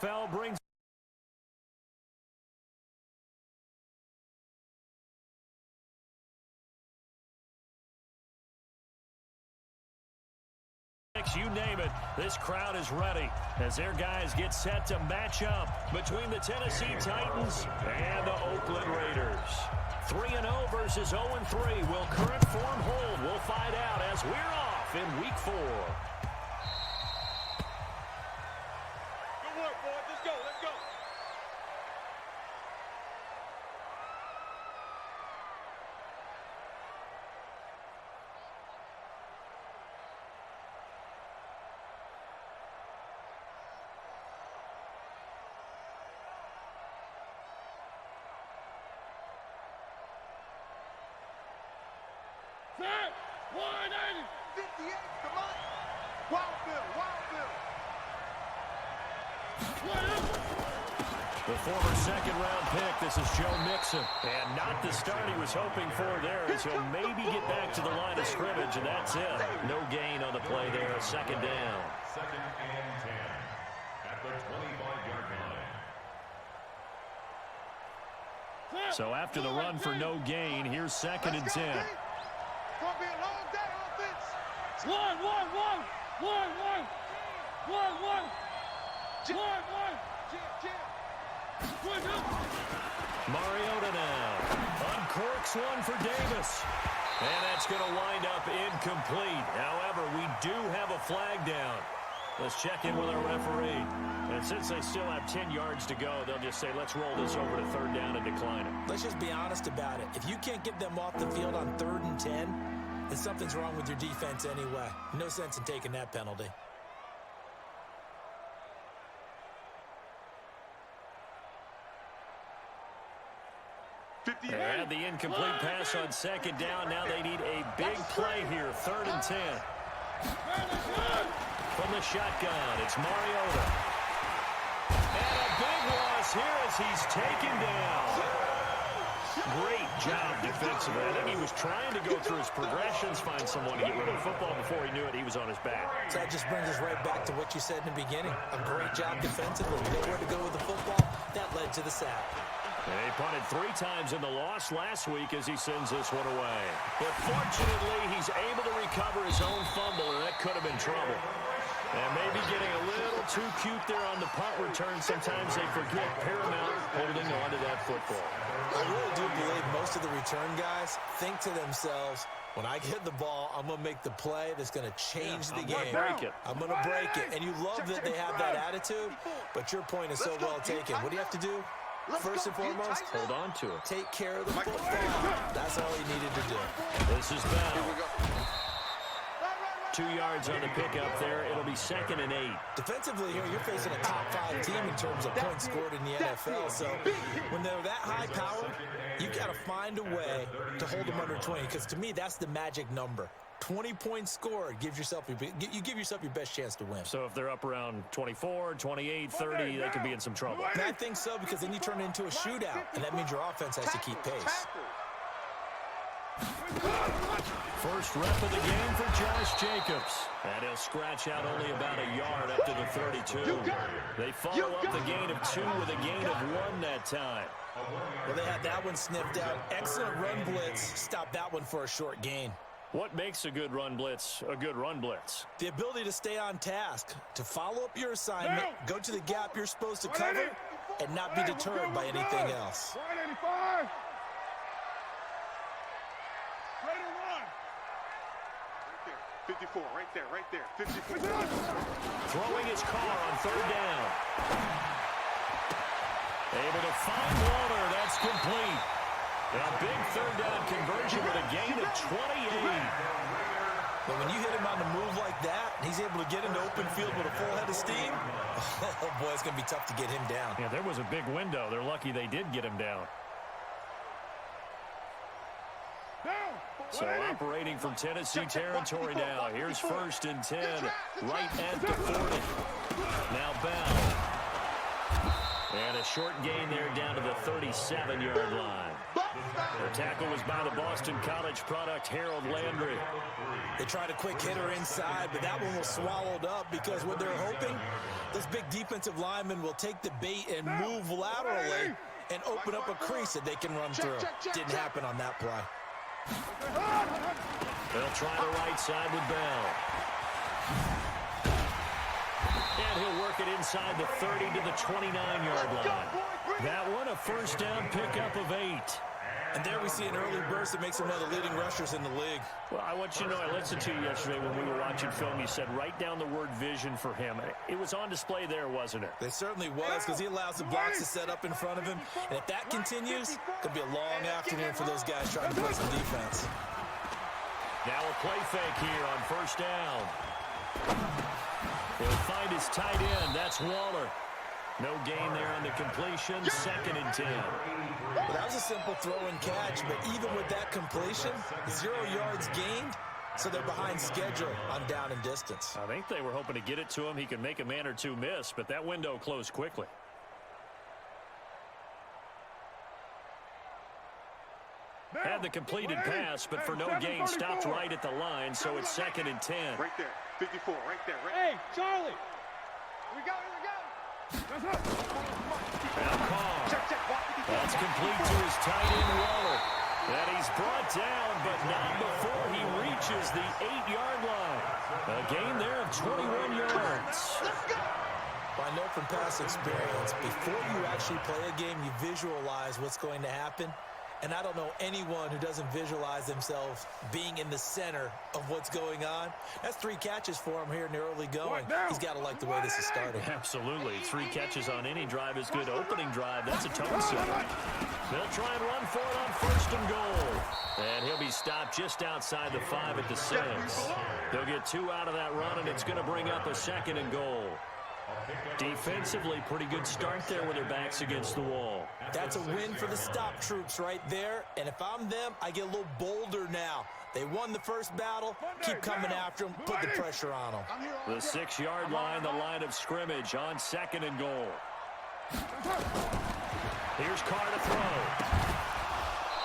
Foul brings you name it, this crowd is ready as their guys get set to match up between the Tennessee Titans and the Oakland Raiders. 3-0 versus 0-3. Will current form hold? We'll find out as we're off in Week 4. Good work, boys. Let's go. Let's go. Set. 180. 58, come on. Wild Bill, Wild Bill. The former second-round pick, this is Joe Mixon. And not the start he was hoping for there as he'll maybe get back to the line of scrimmage, and that's it. No gain on the play there, second down. Second and 10 at the 25-yard line. So after the run for no gain, here's second and 10. It's going to be a long day, offense. One. Mariota now uncorks one for Davis. And that's going to wind up incomplete. However, we do have a flag down. Let's check in with our referee. And since they still have 10 yards to go, they'll just say, let's roll this over to third down and decline it. Let's just be honest about it. If you can't get them off the field on 3rd and 10, then something's wrong with your defense anyway. No sense in taking that penalty. They had the incomplete pass on second down. Now they need a big play here. 3rd and 10. From the shotgun, it's Mariota. And a big loss here as he's taken down. Great job defensively. I think he was trying to go through his progressions, find someone to get rid of the football. Before he knew it, he was on his back. So that just brings us right back to what you said in the beginning. A great job defensively. He knew where to go with the football. That led to the sack. And he punted 3 times in the loss last week as he sends this one away. But fortunately, he's able to recover his own fumble, and that could have been trouble. And maybe getting a little too cute there on the punt return. Sometimes they forget paramount holding on to that football. I really do believe most of the return guys think to themselves, when I get the ball, I'm going to make the play that's going to change the game. I'm going to break it. And you love that they have that attitude, but your point is so well taken. What do you have to do? First and foremost, hold on to it. Take care of the football. That's all he needed to do. This is Bell. 2 yards on the pickup there. It'll be 2nd and 8. Defensively here, you're facing a top-5 team in terms of points scored in the NFL. So when they're that high power, you got to find a way to hold them under 20. Because to me, that's the magic number. 20 points scored gives yourself you give yourself your best chance to win. So if they're up around 24, 28, 30, they could be in some trouble. And I think so, because then you turn it into a shootout, and that means your offense has to keep pace. First rep of the game for Josh Jacobs. And he'll scratch out only about a yard up to the 32. They follow up the gain of 2 with a gain of 1 that time. Well, they had that one sniffed out. Excellent run blitz. Stop that one for a short gain. What makes a good run blitz a good run blitz? The ability to stay on task, to follow up your assignment, go to the gap you're supposed to cover, and not be deterred by anything else. 185. Ready to run. 54, right there. 54. Throwing his car on 3rd down. Able to find Water. That's complete. A big 3rd down conversion with a gain of 28. But when you hit him on the move like that, he's able to get into open field with a full head of steam, oh boy, it's going to be tough to get him down. Yeah, there was a big window. They're lucky they did get him down. So operating from Tennessee territory now. Here's 1st and 10, right at the 40. Now Bell. And a short gain there down to the 37-yard line. The tackle was by the Boston College product, Harold Landry. They tried a quick hitter inside, but that one was swallowed up because what they're hoping, this big defensive lineman will take the bait and move laterally and open up a crease that they can run through. Didn't happen on that play. They'll try the right side with Bell. And he'll work it inside the 30 to the 29-yard line. That one, a first down pickup of 8. And there we see an early burst that makes him one of the leading rushers in the league. Well, I want you to know, I listened to you yesterday when we were watching film. You said write down the word vision for him. It was on display there, wasn't it? It certainly was, because he allows the blocks to set up in front of him. And if that continues, it's going to be a long afternoon for those guys trying to play some defense. Now a play fake here on first down. He'll find his tight end. That's Waller. No gain there on the completion. 2nd and 10. Well, that was a simple throw and catch, but even with that completion, 0 yards gained, so they're behind schedule on down and distance. I think they were hoping to get it to him. He could make a man or two miss, but that window closed quickly. Had the completed pass, but for no gain, stopped right at the line, so it's 2nd and 10. Right there, 54, right there. Hey, Charlie. Here we go, here we go. Now Carr. That's complete to his tight end, Waller. And he's brought down, but not before he reaches the 8-yard line. A gain there of 21 yards. Well, I know from past experience, before you actually play a game, you visualize what's going to happen. And I don't know anyone who doesn't visualize themselves being in the center of what's going on. That's 3 catches for him here in the early going. He's got to like the way this is starting. Absolutely. 3 catches on any drive is good. Opening drive, that's a tone setter. They'll try and run for it on 1st and goal. And he'll be stopped just outside the 5 at the 6. They'll get 2 out of that run, and it's going to bring up a 2nd and goal. Defensively, pretty good start there with their backs against the wall. That's a win for the stop troops right there. And if I'm them, I get a little bolder now. They won the first battle. Keep coming after them. Put the pressure on them. The 6-yard line, the line of scrimmage on 2nd and goal. Here's Carr to throw.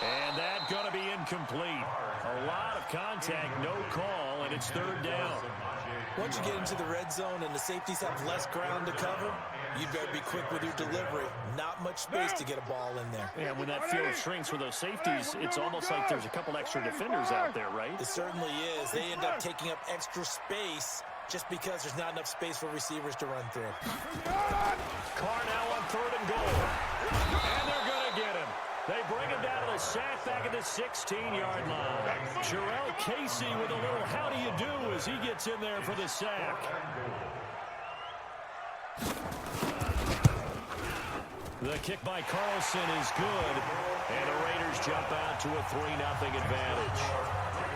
And that's going to be incomplete. A lot of contact, no call, and it's 3rd down. Once you get into the red zone and the safeties have less ground to cover, you better be quick with your delivery. Not much space to get a ball in there. Yeah, when that field shrinks with those safeties, it's almost like there's a couple extra defenders out there, right? It certainly is. They end up taking up extra space just because there's not enough space for receivers to run through. Carr now on 3rd and goal. And they're going to get him. They bring him down to the sack back at the 16-yard line. Jarrell Casey with a little how do you do as he gets in there for the sack. The kick by Carlson is good, and the Raiders jump out to a 3-0 advantage.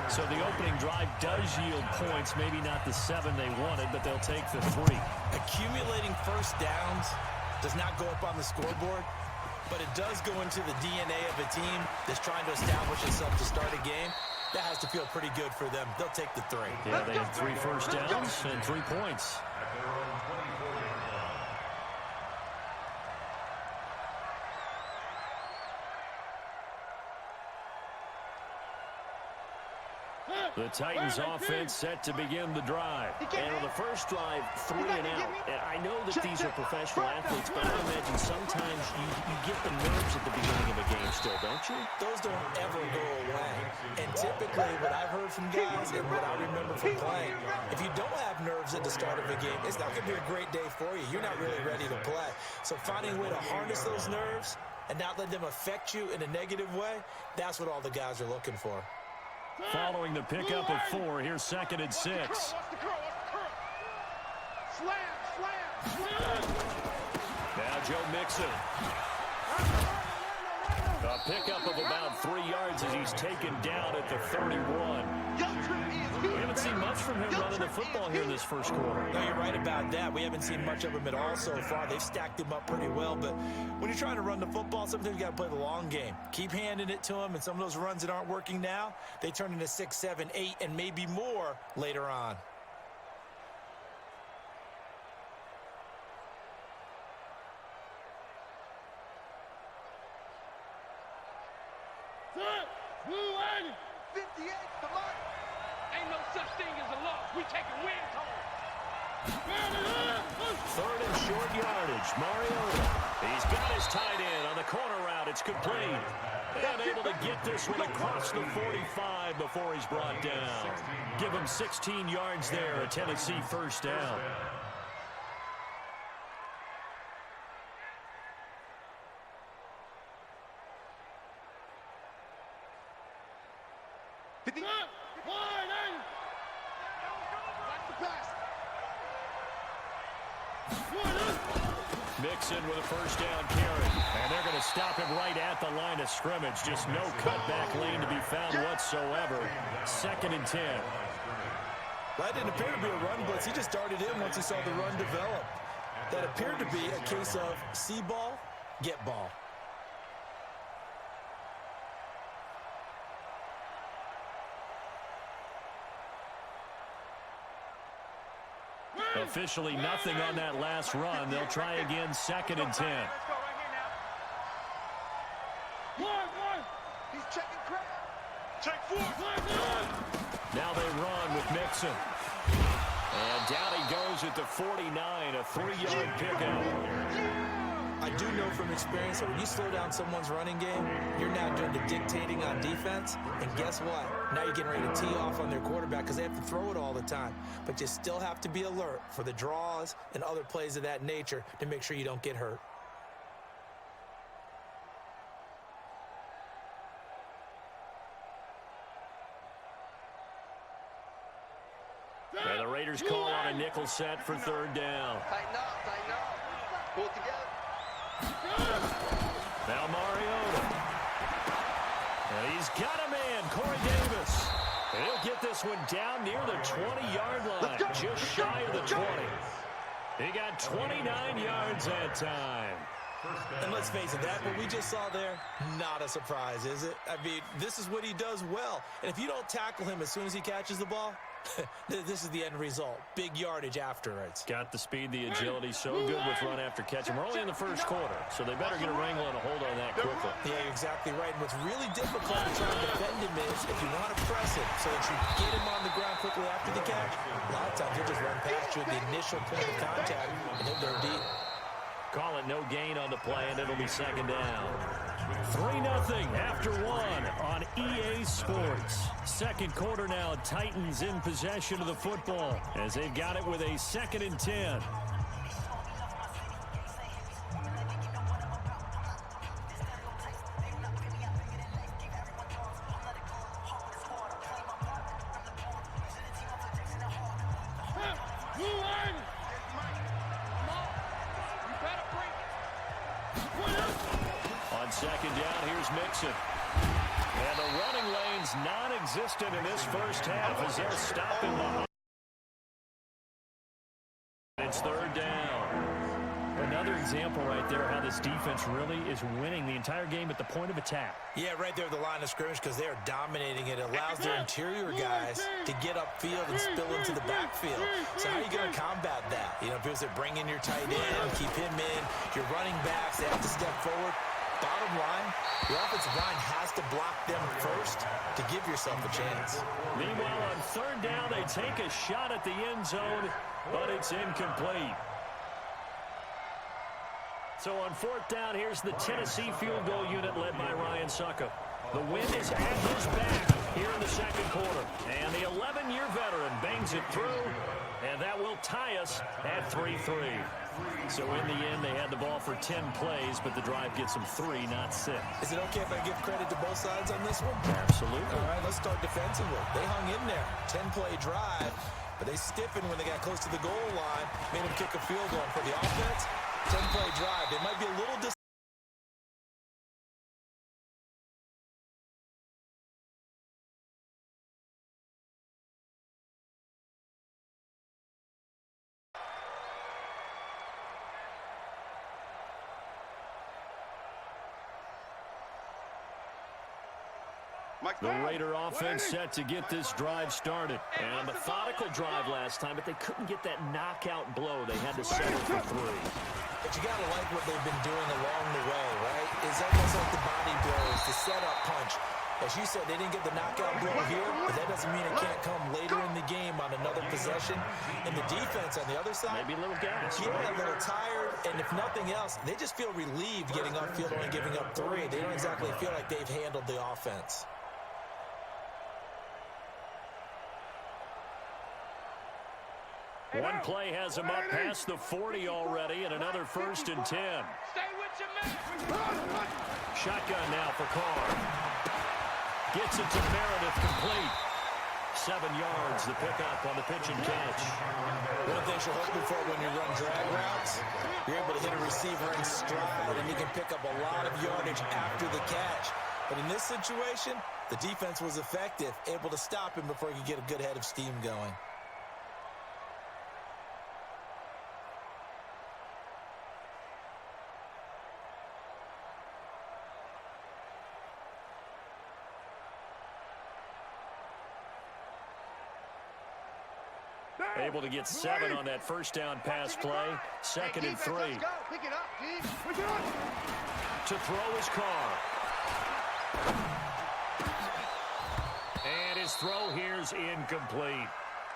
So the opening drive does yield points, maybe not the 7 they wanted, but they'll take the 3. Accumulating first downs does not go up on the scoreboard, but it does go into the DNA of a team that's trying to establish itself to start a game. That has to feel pretty good for them. They'll take the 3. Yeah, they have 3 first downs and 3 points. The Titans offense set to begin the drive. And on the first drive, 3 and out. And I know that these are professional athletes, but I imagine sometimes you get the nerves at the beginning of a game still, don't you? Those don't ever go away. And typically what I've heard from guys and what I remember from playing, if you don't have nerves at the start of a game, it's not going to be a great day for you. You're not really ready to play. So finding a way to harness those nerves and not let them affect you in a negative way, that's what all the guys are looking for. Following the pickup of 4, here's 2nd and 6. Now Joe Mixon. A pickup of about 3 yards as he's taken down at the 31. We haven't seen much from him running the football here in this first quarter. No, you're right about that. We haven't seen much of him at all so far. They've stacked him up pretty well, but when you're trying to run the football, sometimes you got to play the long game. Keep handing it to him, and some of those runs that aren't working now, they turn into 6, 7, 8, and maybe more later on. 58 to Mike. Ain't no such thing as a loss. We taking wins home. Third and short yardage. Mariota. He's got his tight end on the corner route. It's complete. And able to get this one across the 45 before he's brought down. Give him 16 yards there. A Tennessee first down. Mixon with a first down carry. And they're going to stop him right at the line of scrimmage. Just no cutback lane to be found whatsoever. 2nd and 10. That didn't appear to be a run blitz. He just darted in once he saw the run develop. That appeared to be a case of see ball, get ball. Officially nothing on that last run. They'll try again, 2nd and 10. Let's go right here now. He's checking crowd. Check 4. Now they run with Mixon. And down he goes at the 49, a 3-yard pickup. I do know from experience that when you slow down someone's running game, you're now doing the dictating on defense. And guess what? Now you're getting ready to tee off on their quarterback because they have to throw it all the time. But you still have to be alert for the draws and other plays of that nature to make sure you don't get hurt. And the Raiders call on a nickel set for 3rd down. Tighten up. Pull it together. Now Mariota. And he's got a man, Corey Davis. And he'll get this one down near the 20-yard line, just shy of the 20. He got 29 yards that time. And let's face it, that what we just saw there, not a surprise, is it? I mean, this is what he does well. And if you don't tackle him as soon as he catches the ball, this is the end result. Big yardage afterwards. Got the speed, the agility, so good with run after catch. And we're only in the first quarter, so they better get a wrangle and a hold on that quickly. Yeah, you're exactly right. And what's really difficult to try and defend him is if you want to press him so that you get him on the ground quickly after the catch, a lot of times he'll just run past you at the initial point of contact, and he'll go deep. Call it no gain on the play, and it'll be 2nd down. 3-0 after 1 on EA Sports. 2nd quarter now, Titans in possession of the football as they've got it with a 2nd and 10. On 2nd down, here's Mixon. And the running lane's non-existent in this first half as they'll stop him behind. It's 3rd down. Another example right there how this defense really is winning the entire game at the point of attack. Yeah, right there at the line of scrimmage because they are dominating it. It allows their interior guys to get upfield and spill into the backfield. So how are you going to combat that? You know, if you bring in your tight end, keep him in, your running backs, they have to step forward. Bottom line, the offensive line has to block them first to give yourself a chance. Meanwhile, on 3rd down, they take a shot at the end zone, but it's incomplete. So on 4th down, here's the Tennessee field goal unit led by Ryan Suckup. The wind is at his back here in the 2nd quarter. And the 11-year veteran bangs it through, and that will tie us at 3-3. So in the end, they had the ball for 10 plays, but the drive gets them 3, not 6. Is it okay if I give credit to both sides on this one? Absolutely. All right, let's start defensively. They hung in there. 10-play drive, but they stiffened when they got close to the goal line, made them kick a field goal. And for the offense, 10-play drive. They might be a little The Raider offense set to get this drive started. And a methodical drive last time, but they couldn't get that knockout blow. They had to settle for 3. But you got to like what they've been doing along the way, right? It's almost like the body blows, the setup punch. As you said, they didn't get the knockout blow here, but that doesn't mean it can't come later in the game on another possession. And the defense on the other side, maybe a little gas. Yeah, a little tired, and if nothing else, they just feel relieved getting upfield and giving up 3. They don't exactly feel like they've handled the offense. One play has him up past the 40 already, and another 1st and 10. Stay with your man. Shotgun now for Carr. Gets it to Meredith, complete. 7 yards, the pickup on the pitch and catch. One of the things you're hoping for when you run drag routes, you're able to hit a receiver in stride, and you can pick up a lot of yardage after the catch. But in this situation, the defense was effective, able to stop him before he could get a good head of steam going. Able to get 7 on that first down pass play. 2nd and 3. Let's go. Pick it up, G. To throw his Carr. And his throw here's incomplete.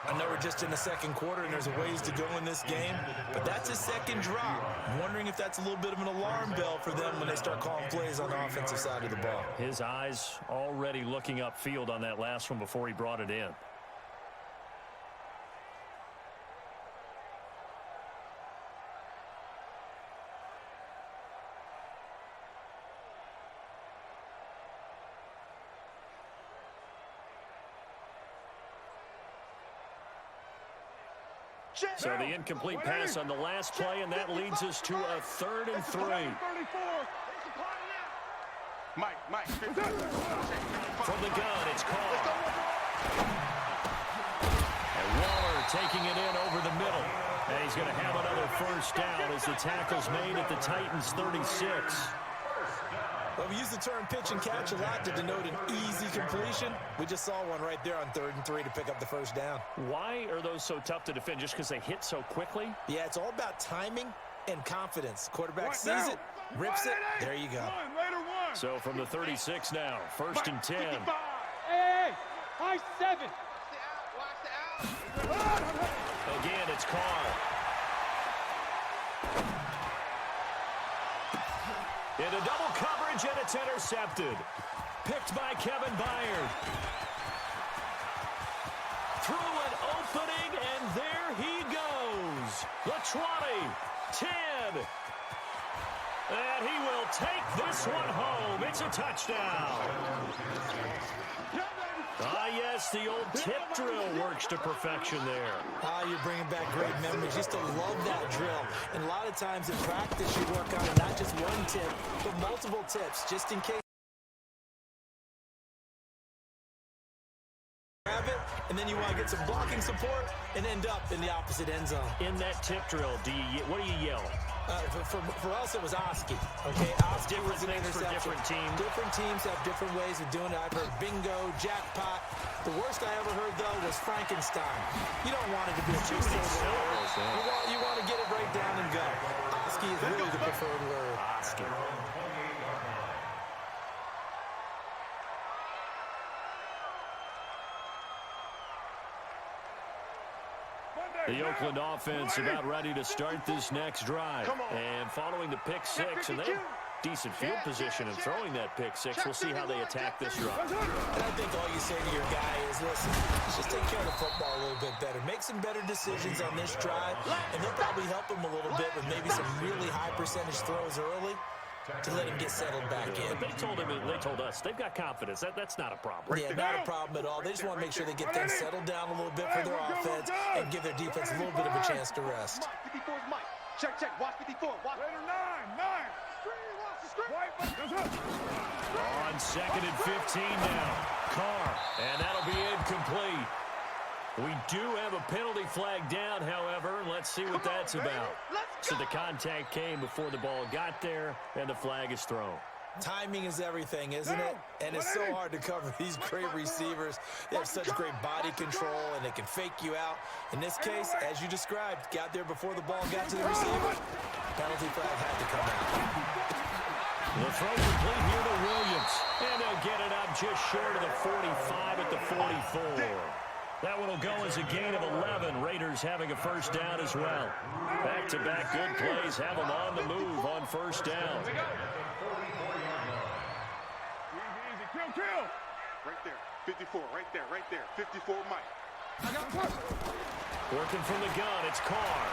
I know we're just in the second quarter and there's a ways to go in this game, but that's his second drop. I'm wondering if that's a little bit of an alarm bell for them when they start calling plays on the offensive side of the ball. His eyes already looking upfield on that last one before he brought it in. So the incomplete pass on the last play, and that leads us to a 3rd and 3. Mike. From the gun, it's Carr. And Waller taking it in over the middle. And he's going to have another 1st down as the tackle's made at the Titans' 36. Well, we use the term pitch and catch a lot to denote an easy completion. We just saw one right there on 3rd and 3 to pick up the 1st down. Why are those so tough to defend? Just because they hit so quickly? Yeah, it's all about timing and confidence. Quarterback sees it, rips it, there you go. So from the 36 now, 1st and 10. Hey, high 7. Watch the out. Again, it's Carr. Into double coverage, and it's intercepted. Picked by Kevin Byard. Through an opening, and there he goes. The 20, 10. And he will take this one home. It's a touchdown. Yes, the old tip drill works to perfection there. You're bringing back great memories. Used to love that drill. And a lot of times in practice, you work on not just one tip, but multiple tips, just in case. Grab it, and then you want to get some blocking support and end up in the opposite end zone. In that tip drill, what do you yell? For us, it was Oski. Okay, Oski was an interception. For different teams. Different teams have different ways of doing it. I've heard bingo, jackpot. The worst I ever heard, though, was Frankenstein. You don't want it to be a two-syllable word. You want to get it right down and go. Oski is really the preferred word. Oski. The Oakland offense about ready to start this next drive. And following the pick 6, and they have decent field position in throwing that pick 6. We'll see how they attack this drive. And I think all you say to your guy is, listen, just take care of the football a little bit better. Make some better decisions on this drive, and they'll probably help him a little bit with maybe some really high percentage throws early to let him get settled back in. They told him, they told us, they've got confidence. That's not a problem. Yeah, not a problem at all. They just want to make sure they get things settled down a little bit for their offense and give their defense a little bit of a chance to rest. 54 is Mike. Check. Watch 54. Watch. Later, 9. On 2nd and 15 now. Carr, and that'll be incomplete. We do have a penalty flag down, however. Let's see what that's about. So the contact came before the ball got there, and the flag is thrown. Timing is everything, isn't it? And it's so hard to cover these great receivers. They have such great body control, and they can fake you out. In this case, as you described, got there before the ball got to the receiver. Penalty flag had to come out. The throw complete here to Williams. And they'll get it up just short of the 45 at the 44. That one will go as a gain of 11. Raiders having a first down as well. Back-to-back good plays have them on the move on first down. Easy. Kill. Right there. 54. Right there. 54, Mike. I got push. Working from the gun, it's Carr.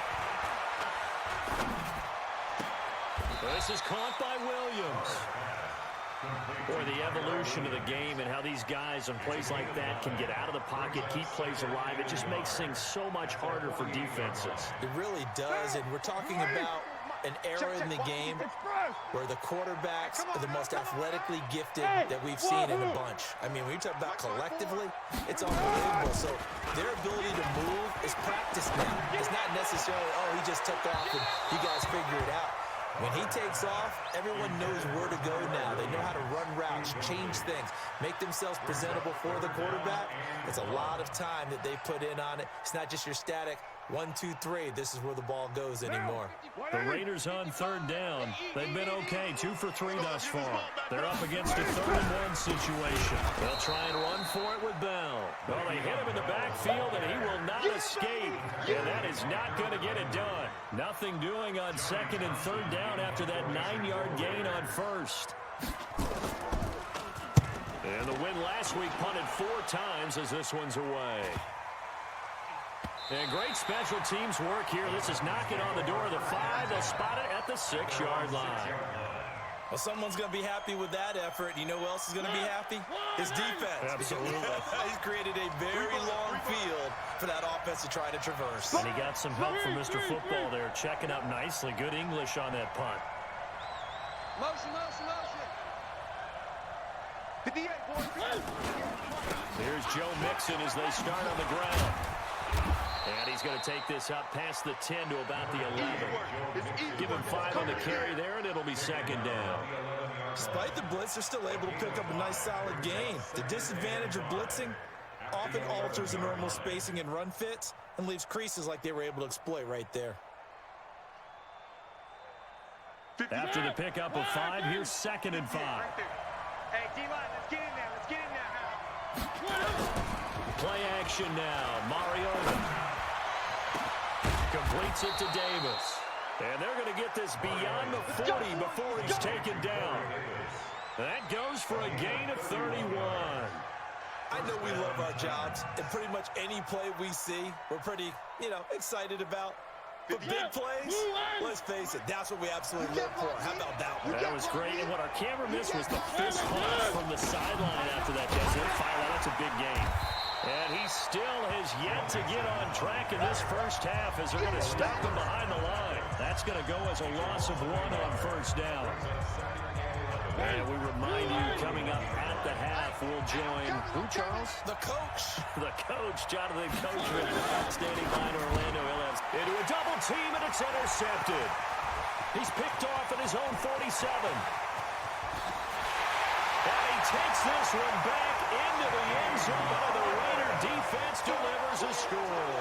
This is caught by Williams. Boy, the evolution of the game and how these guys on plays like that can get out of the pocket, keep plays alive, it just makes things so much harder for defenses. It really does, and we're talking about an era in the game where the quarterbacks are the most athletically gifted that we've seen in a bunch. I mean, when you talk about collectively, it's unbelievable. So their ability to move is practiced now. It's not necessarily, oh, he just took off and you guys figure it out. When he takes off, everyone knows where to go now. They know how to run routes, change things, make themselves presentable for the quarterback. It's a lot of time that they put in on it. It's not just your static 1, 2, 3. This is where the ball goes anymore. The Raiders on third down. They've been okay, 2 for 3 thus far. They're up against a 3rd-and-1 situation. They'll try and run for it with Bell. Well, they hit him in the backfield, and he will not escape. And that is not going to get it done. Nothing doing on 2nd and 3rd down after that 9-yard gain on 1st. And the win last week punted 4 times as this one's away. And great special teams work here. This is knocking on the door of the 5. They'll spot it at the 6-yard line. Well, someone's going to be happy with that effort. You know who else is going to be happy? His defense. Absolutely. He's created a very long field for that offense to try to traverse. And he got some help from Mr. Football there, checking up nicely. Good English on that punt. Motion. 58, boys. Here's Joe Mixon as they start on the ground. And he's going to take this up past the 10 to about the 11. Give him 5 on the carry there, and it'll be 2nd down. Despite the blitz, they're still able to pick up a nice solid gain. The disadvantage of blitzing often alters the normal spacing and run fits and leaves creases like they were able to exploit right there. After the pickup of 5, here's 2nd and 5. Hey, D-line, let's get in there. Play action now. Mariota completes it to Davis. And they're going to get this beyond the 40 before he's taken down. That goes for a gain of 31. I know we love our jobs, and pretty much any play we see, we're pretty, excited about. But big plays, let's face it, that's what we absolutely live for. How about that one? That was great. And what our camera missed was the fist pump from the sideline after that. That's a big game. And he still has yet to get on track in this first half as they're going to stop him behind the line. That's going to go as a loss of 1 on first down. And we remind you, coming up at the half, we'll join, who, Charles? The coach. The coach, Jonathan Coachman, standing by in Orlando. He'll have into a double team, and it's intercepted. He's picked off at his own 47. And he takes this one back into the end zone, and the Raider defense delivers a score.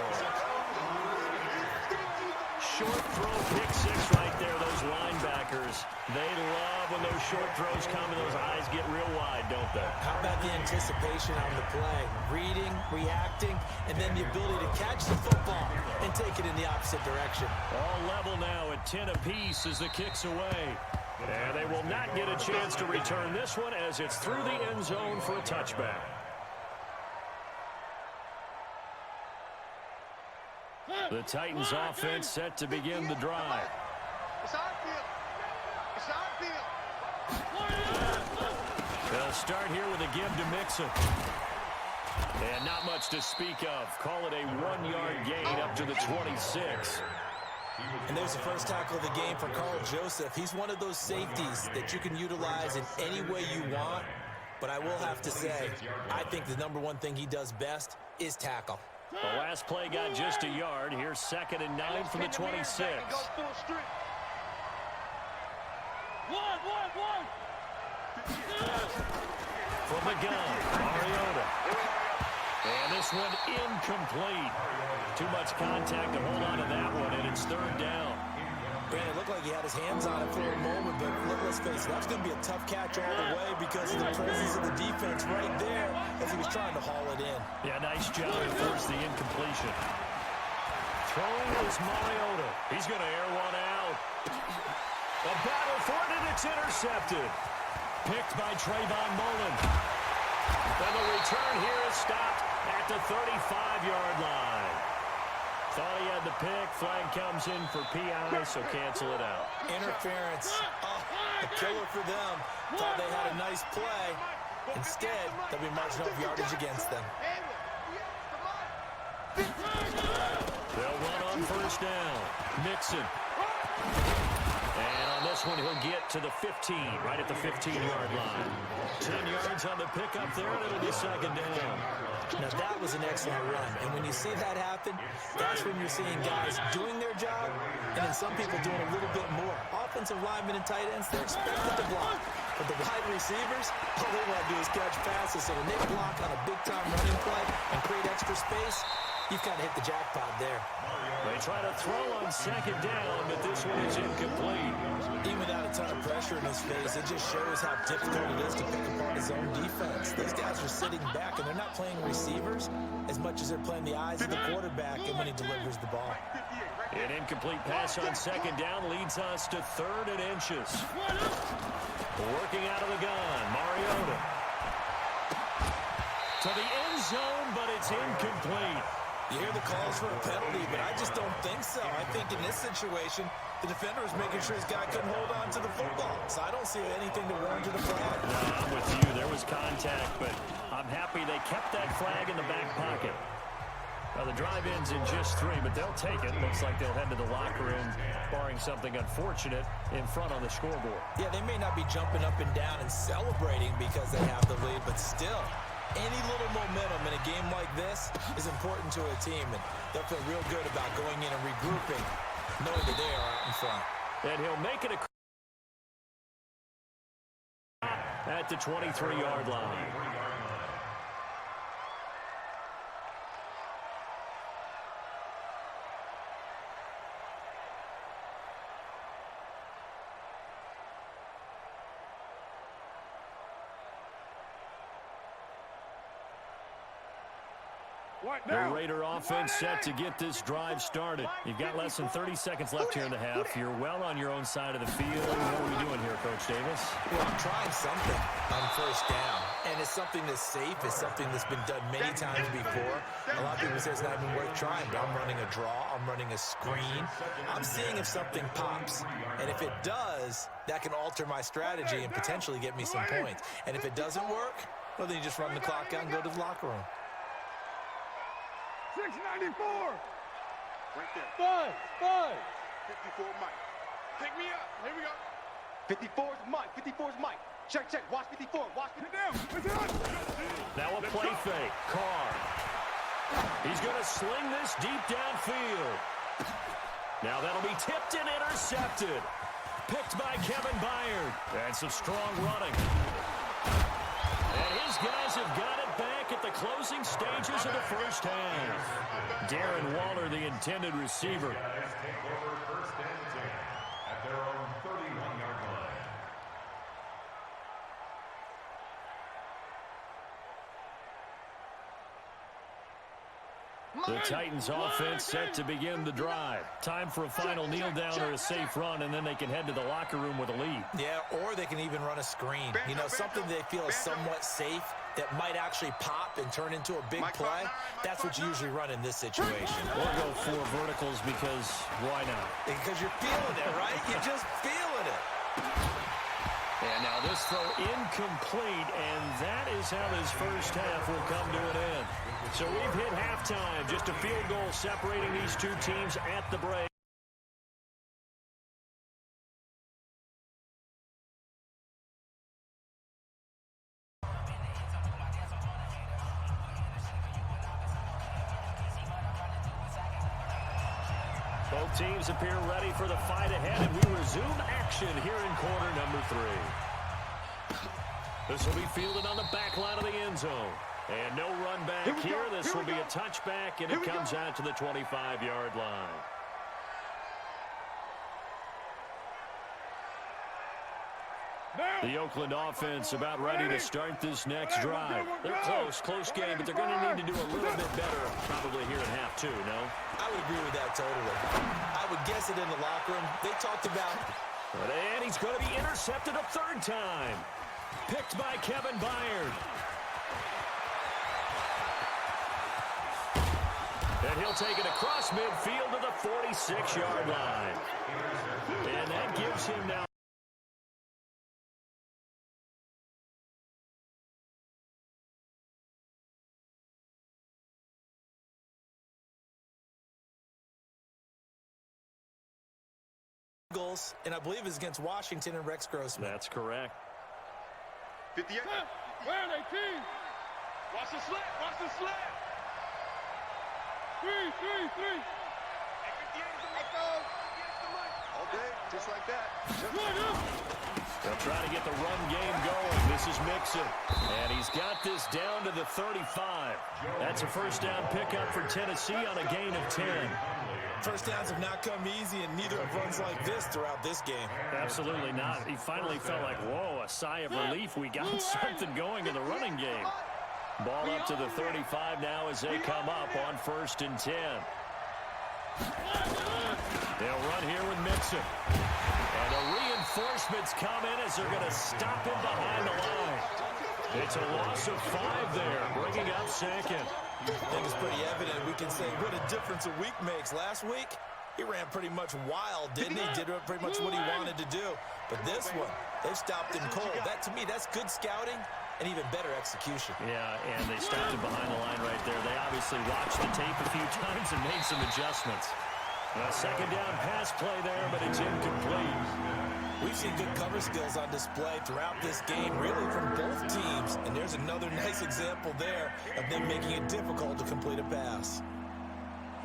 Short throw, pick 6 right there. Those linebackers, they love when those short throws come and those eyes get real wide, don't they? How about the anticipation on the play? Reading, reacting, and then the ability to catch the football and take it in the opposite direction. All level now at 10 apiece as the kick's away. And they will not get a chance to return this one as it's through the end zone for a touchback. The Titans offense set to begin the drive. It's our field. They'll start here with a give to Mixon. And not much to speak of. Call it a 1-yard gain up to the 26. And there's the first tackle of the game for Carl Joseph. He's one of those safeties that you can utilize in any way you want. But I will have to say, I think the number one thing he does best is tackle. The last play got just a yard. Here's 2nd and 9 from the 26. From the gun, Mariota. And this one incomplete. Too much contact to hold on to that one, and it's 3rd down. Brandon, it looked like he had his hands on it for a moment, but let's face it, that's going to be a tough catch all the way because of the presence of the defense right there as he was trying to haul it in. Yeah, nice job to force the incompletion. Throwing is Mariota. He's going to air one out. A battle for it, and it's intercepted. Picked by Trayvon Mullen. And the return here is stopped at the 35-yard line. Thought he had the pick. Flag comes in for PI, so cancel it out. Interference. Oh, a killer for them. Thought they had a nice play. Instead, they'll be marching off yardage against them. They'll run on first down. Mixon. And on this one, he'll get to the 15, right at the 15-yard line. 10 yards on the pickup there, and it'll be second down. Now, that was an excellent run. And when you see that happen, that's when you're seeing guys doing their job and then some people doing a little bit more. Offensive linemen and tight ends, they're expected to block. But the wide receivers, all they want to do is catch passes. So when they block on a big-time running play and create extra space, you've got to hit the jackpot there. They try to throw on second down, but this one is incomplete. Even without a ton of pressure in his face, it just shows how difficult it is to pick apart his own defense. Those guys are sitting back, and they're not playing receivers as much as they're playing the eyes of the quarterback and when he delivers the ball. An incomplete pass on second down leads us to 3rd and inches. Working out of the gun, Mariota. To the end zone, but it's incomplete. You hear the calls for a penalty, but I just don't think so. I think in this situation, the defender is making sure his guy couldn't hold on to the football. So I don't see anything to warrant a flag. No, I'm with you. There was contact, but I'm happy they kept that flag in the back pocket. Well, the drive ends in just 3, but they'll take it. Looks like they'll head to the locker room, barring something unfortunate, in front on the scoreboard. Yeah, they may not be jumping up and down and celebrating because they have the lead, but still, any little momentum in a game like this is important to a team, and they'll feel real good about going in and regrouping, knowing that they are out in front. And he'll make it at the 23-yard line. The Raider offense set to get this drive started. You've got less than 30 seconds left here in the half. You're well on your own side of the field. What are we doing here, Coach Davis? Well, I'm trying something on first down, and it's something that's safe. It's something that's been done many times before. A lot of people say it's not even worth trying, but I'm running a draw. I'm running a screen. I'm seeing if something pops, and if it does, that can alter my strategy and potentially get me some points. And if it doesn't work, well, then you just run the clock out and go to the locker room. 694. Right there. 5. 54 Mike. Pick me up. Here we go. 54 is Mike. 54 is Mike. Check. Watch 54. Watch 54. Now a play fake. Carr. He's going to sling this deep downfield. Now that'll be tipped and intercepted. Picked by Kevin Byard. And some strong running. And his guys have got it back at the closing stages of the first half. Darren Waller, the intended receiver. Guys take over 1st and 10 at their own 31-yard line. The Titans offense set to begin the drive. Time for a final kneel down or a safe run, and then they can head to the locker room with a lead. Yeah, or they can even run a screen. You know, something they feel is somewhat safe that might actually pop and turn into a big play. That's what you usually run in this situation. Or go 4 verticals because why not? Because you're feeling it, right? You're just feeling it. And now this throw incomplete, and that is how this first half will come to an end. So we've hit halftime, just a field goal separating these two teams at the break. Both teams appear ready for the fight ahead, and we resume action here in quarter number 3. This will be fielded on the back line of the end zone. And no run back here. This will be a touchback, and it comes out to the 25-yard line. The Oakland offense about ready to start this next drive. They're close game, but they're going to need to do a little bit better probably here in half two, no? I would agree with that totally. I would guess it in the locker room. They talked about... And he's going to be intercepted a third time. Picked by Kevin Byard. And he'll take it across midfield to the 46-yard line. And that gives him now... goals, and I believe it's against Washington and Rex Grossman. That's correct. 58. Where are they, team? Watch the slap. Watch the slap. 3. All day, just like that. They'll try to get the run game going. This is Mixon. And he's got this down to the 35. That's a first down pickup for Tennessee on a gain of 10. First downs have not come easy, and neither have runs like this throughout this game. Absolutely not. He finally felt like, whoa, a sigh of relief. We got something going in the running game. Ball up to the 35 now as they come up on 1st and 10. They'll run here with Mixon. And the reinforcements come in as they're going to stop him behind the line. It's a loss of 5 there, bringing up 2nd. I think it's pretty evident. We can say what a difference a week makes. Last week, he ran pretty much wild, didn't he? Did pretty much what he wanted to do. But this one, they've stopped him cold. That, to me, that's good scouting and even better execution. Yeah, and they stopped him behind the line right there. They obviously watched the tape a few times and made some adjustments. A second down pass play there, but it's incomplete. We've seen good cover skills on display throughout this game, really from both teams. And there's another nice example there of them making it difficult to complete a pass.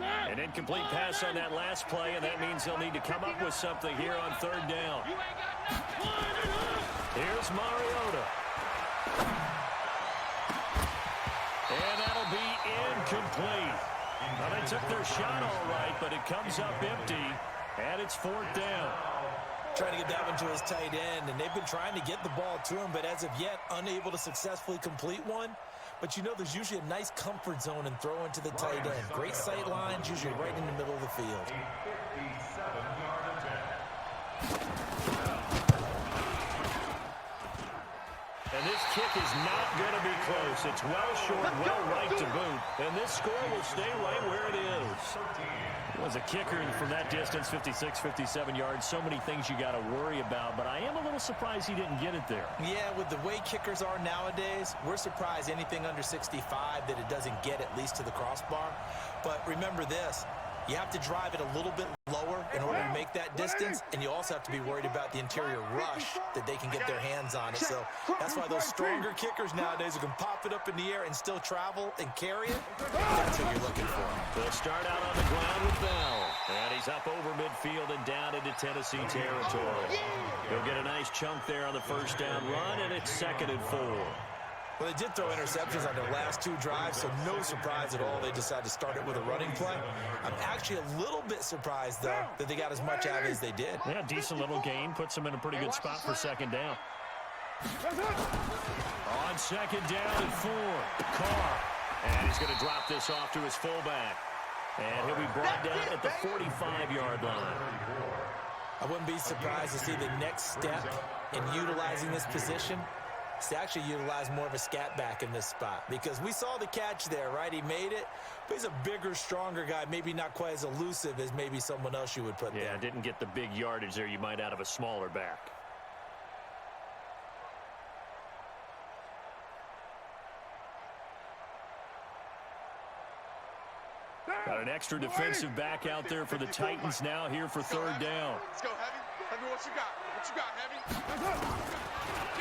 An incomplete pass on that last play, and that means they'll need to come up with something here on 3rd down. Here's Mariota. And that'll be incomplete. Well, they took their shot all right, but it comes up empty, and it's 4th down. Trying to get that one to his tight end, and they've been trying to get the ball to him, but as of yet, unable to successfully complete one. But you know there's usually a nice comfort zone in throwing to the tight end. Great sight lines, usually right in the middle of the field. And this kick is not going to be close. It's well short, well right to boot. And this score will stay right where it is. Was a kicker from that distance, 56, 57 yards. So many things you got to worry about, but I am a little surprised he didn't get it there. Yeah, with the way kickers are nowadays, we're surprised anything under 65 that it doesn't get at least to the crossbar. But remember this, you have to drive it a little bit lower in order to make that distance, and you also have to be worried about the interior rush that they can get their hands on it. So that's why those stronger kickers nowadays who can pop it up in the air and still travel and carry it, that's what you're looking for. They'll start out on the ground with Bell. And he's up over midfield and down into Tennessee territory. He'll get a nice chunk there on the first down run, and it's 2nd and 4. Well, they did throw interceptions on their last 2 drives, so no surprise at all they decided to start it with a running play. I'm actually a little bit surprised, though, that they got as much out as they did. Yeah, decent little gain. Puts them in a pretty good spot for 2nd down. On 2nd down and 4, Carr. And he's going to drop this off to his fullback. And he'll be brought down at the 45-yard line. I wouldn't be surprised to see the next step in utilizing this position is to actually utilize more of a scat back in this spot, because we saw the catch there, right? He made it, but he's a bigger, stronger guy, maybe not quite as elusive as maybe someone else you would put there. Yeah, didn't get the big yardage there you might out of a smaller back. Got an extra defensive back out there for the Titans now here for 3rd down. Let's go, Heavy. Heavy, what you got? What you got, Heavy?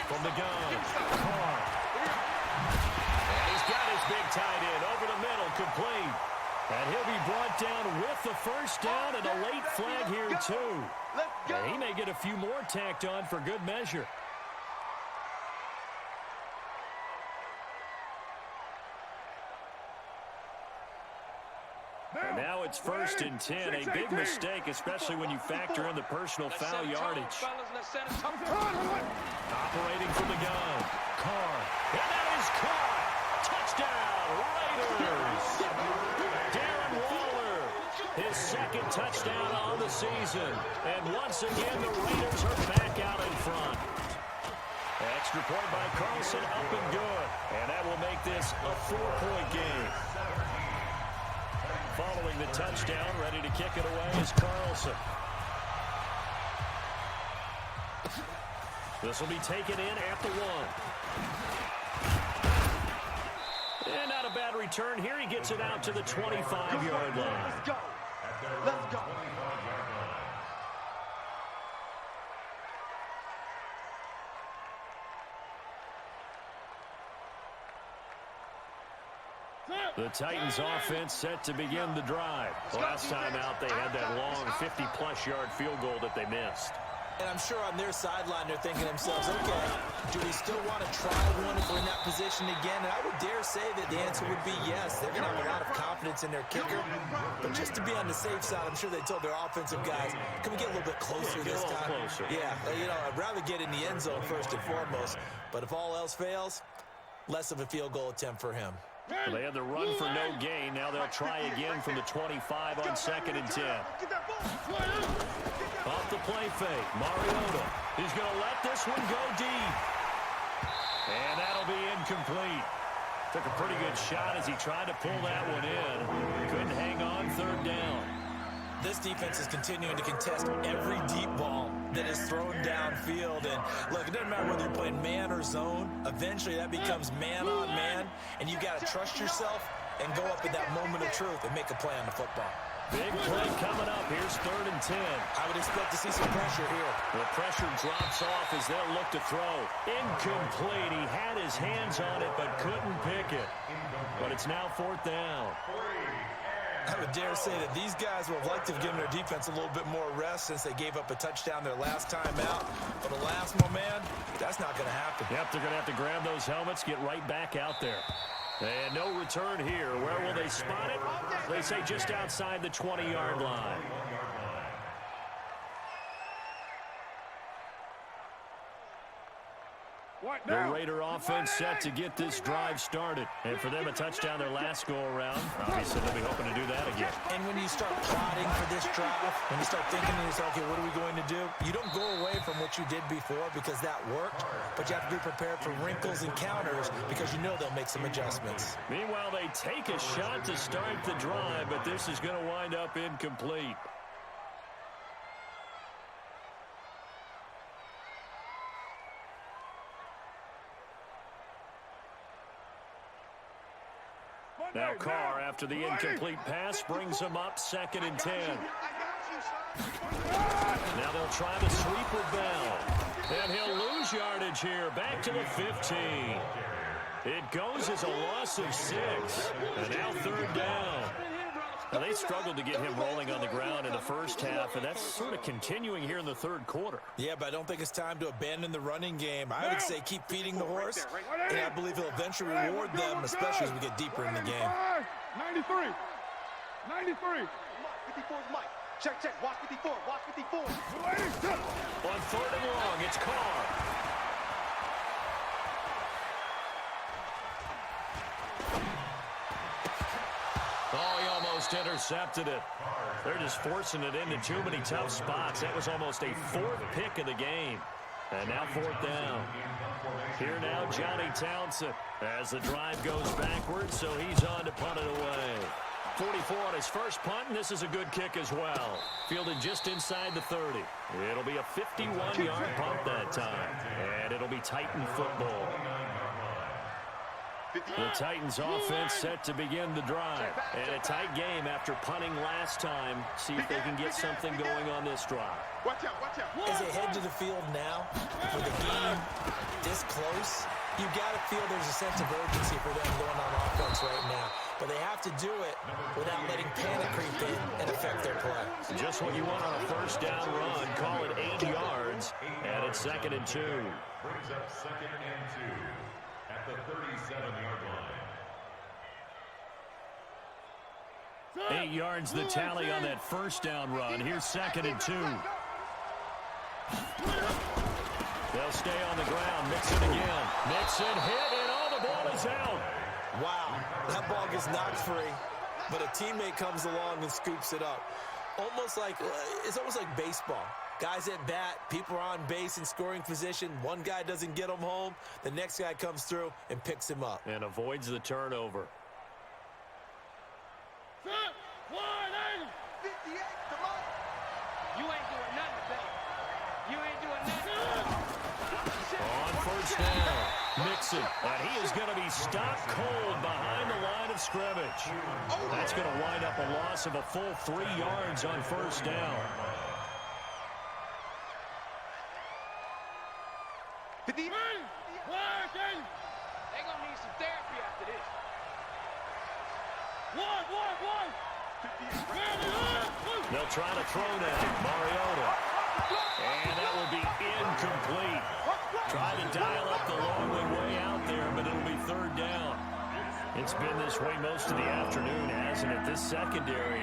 From the gun, Carr. And he's got his big tight end over the middle, complete. And he'll be brought down with the first down and a late flag here, too. And he may get a few more tacked on for good measure. And now it's 1st and 10. A big mistake, especially when you factor in the personal foul yardage. touchdown on the season. And once again, the Raiders are back out in front. Extra point by Carlson, up and good. And that will make this a 4-point game. Following the touchdown, ready to kick it away is Carlson. This will be taken in at the 1. And not a bad return here. He gets it out to the 25-yard line. Let's go. Let's go. The Titans offense set to begin the drive. Last time out, they had that long 50-plus yard field goal that they missed. And I'm sure on their sideline they're thinking to themselves, okay, do we still want to try one if we're in that position again? And I would dare say that the answer would be yes. They're going to have a lot of confidence in their kicker. But just to be on the safe side, I'm sure they told their offensive guys, can we get a little bit closer this time? Closer. Yeah, I'd rather get in the end zone first and foremost. But if all else fails, less of a field goal attempt for him. Well, they had the run for no gain. Now they'll try again from the 25 on 2nd and 10. Off the play fake. Mariota. He's going to let this one go deep. And that'll be incomplete. Took a pretty good shot as he tried to pull that one in. Couldn't hang on 3rd down. This defense is continuing to contest every deep ball that is thrown downfield. And look, it doesn't matter whether you're playing man or zone. Eventually that becomes man on man, and you've got to trust yourself and go up at that moment of truth and make a play on the football. Big play coming up. Here's 3rd and 10. I would expect to see some pressure here. The pressure drops off as they'll look to throw. Incomplete. He had his hands on it but couldn't pick it. But it's now 4th down. I would dare say that these guys would have liked to have given their defense a little bit more rest since they gave up a touchdown their last time out. But alas, my man, that's not going to happen. Yep, they're going to have to grab those helmets, get right back out there. And no return here. Where will they spot it? They say just outside the 20-yard line. The Raider offense set to get this drive started. And for them, a touchdown their last go-around. Obviously, they'll be hoping to do that again. And when you start plotting for this drive, when you start thinking to yourself, okay, what are we going to do? You don't go away from what you did before because that worked, but you have to be prepared for wrinkles and counters because you know they'll make some adjustments. Meanwhile, they take a shot to start the drive, but this is going to wind up incomplete. Now Carr, after the incomplete pass, brings him up 2nd and 10. Now they'll try to sweep with Bell. And he'll lose yardage here. Back to the 15. It goes as a loss of 6. And now 3rd down. Now, they struggled to get him rolling on the ground in the first half, and that's sort of continuing here in the 3rd quarter. Yeah, but I don't think it's time to abandon the running game. I would say keep feeding the horse, and I believe he'll eventually reward them, especially as we get deeper in the game. 93. 93. 54 is Mike. Check. Watch 54. Watch 54. On 3rd and long, it's Carr. Oh, he almost intercepted it. They're just forcing it into too many tough spots. That was almost a 4th pick of the game. And now 4th down. Here now, Johnny Townsend. As the drive goes backwards, so he's on to punt it away. 44 on his first punt, and this is a good kick as well. Fielded just inside the 30. It'll be a 51-yard punt that time. And it'll be Titan football. The Titans offense set to begin the drive. And a tight game after punting last time. See if they can get something going on this drive. Watch out. As they head to the field now, for the game this close, you got to feel there's a sense of urgency for them going on offense right now. But they have to do it without letting panic creep in and affect their play. Just what you want on a 1st down run. Call it 8 yards. And it's 2nd and 2. Brings up 2nd and 2 at the 37-yard line. 8 yards the tally on that 1st down run. Here's 2nd and 2. They'll stay on the ground. Mixon again. Mixon hit, and all the ball is out. Wow, that ball gets knocked free, but a teammate comes along and scoops it up. it's almost like baseball. Guys at bat, people are on base in scoring position. One guy doesn't get him home. The next guy comes through and picks him up. And avoids the turnover. 58, come on. You ain't doing nothing today. You ain't doing nothing. On first down, Mixon. And he is going to be stopped cold behind the line of scrimmage. That's going to wind up a loss of a full 3 yards on first down. 50. They're gonna need some therapy after this. They'll try to throw now. Mariota. And that will be incomplete. Try to dial up the long way out there, but it'll be third down. It's been this way most of the afternoon, hasn't it? This secondary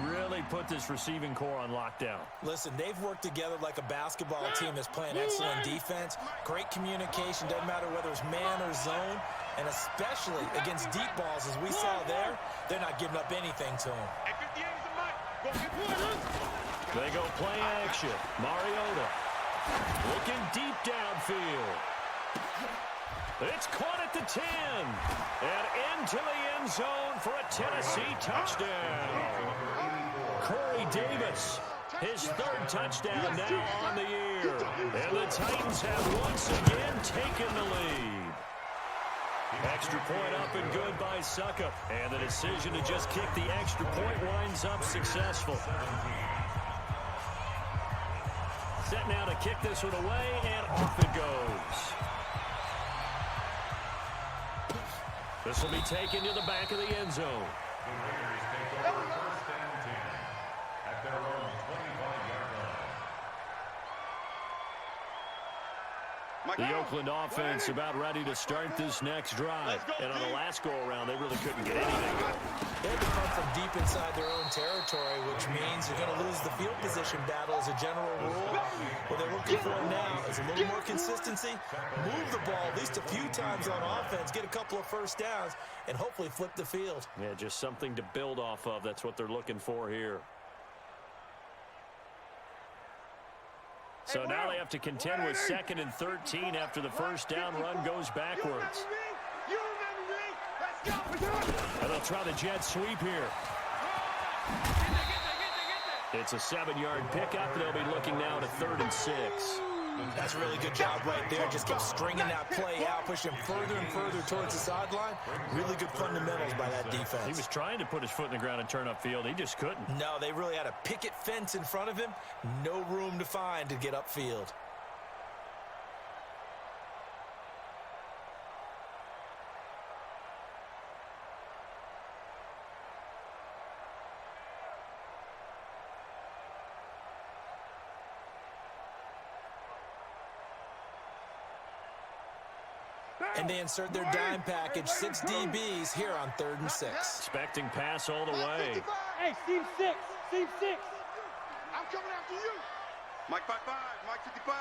really put this receiving core on lockdown. Listen, they've worked together like a basketball team that's playing excellent defense. Great communication, doesn't matter whether it's man or zone. And especially against deep balls, as we saw there, they're not giving up anything to them. Hey, 58 is the mic. Go get They go play action. Mariota looking deep downfield. It's caught at the 10. And into the end zone for a Tennessee touchdown. Corey Davis, his third touchdown now on the year. And the Titans have once again taken the lead. Extra point up and good by Suckup. And the decision to just kick the extra point winds up successful. Set now to kick this one away, and off it goes. This will be taken to the back of the end zone. The Raiders take over first and 10 at their own 25-yard line. The Oakland offense about ready to start this next drive. And on the last go-around, they really couldn't get anything. They had to come from deep inside their own territory, which means you're going to lose the field position battle as a general rule. What they're looking for now is a little more consistency, move the ball at least a few times on offense, get a couple of first downs, and hopefully flip the field. Yeah, just something to build off of. That's what they're looking for here. So now they have to contend with 2nd and 13 after the first down run goes backwards. And they'll try the jet sweep here. It's a 7-yard pickup. They'll be looking now to 3rd and 6. That's a really good job right there. Just kept stringing that play out, pushing further and further towards the sideline. Really good fundamentals by that defense. He was trying to put his foot in the ground and turn upfield. He just couldn't. No, they really had a picket fence in front of him. No room to find to get upfield. And they insert their dime package, 6 DBs here on 3rd and 6. Expecting pass all the way. Hey, Steve 6. Steve 6. I'm coming after you. Mike 55, Mike 55.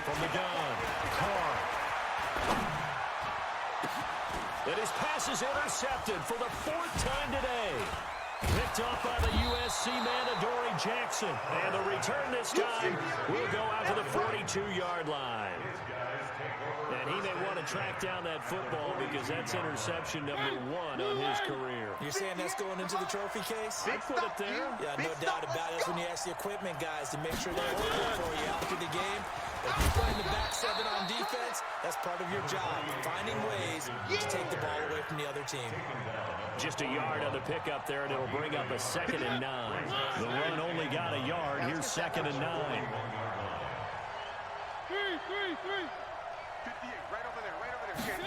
From the gun, Carr. And his pass is intercepted for the 4th time today. Picked off by the USC man, Adoree Jackson. And the return this time will go out to the 42-yard line. And he may want to track down that football because that's interception number 1 on his career. You're saying that's going into the trophy case? I'd put it there. Yeah, no doubt about it. That's when you ask the equipment guys to make sure they're working for you after the game. If you're playing the back 7 on defense, that's part of your job, finding ways to take the ball away from the other team. Just a yard on the pickup there, and it'll bring up a 2nd and 9. The run only got a yard. Here's 2nd and 9. 58, right over there, right over there.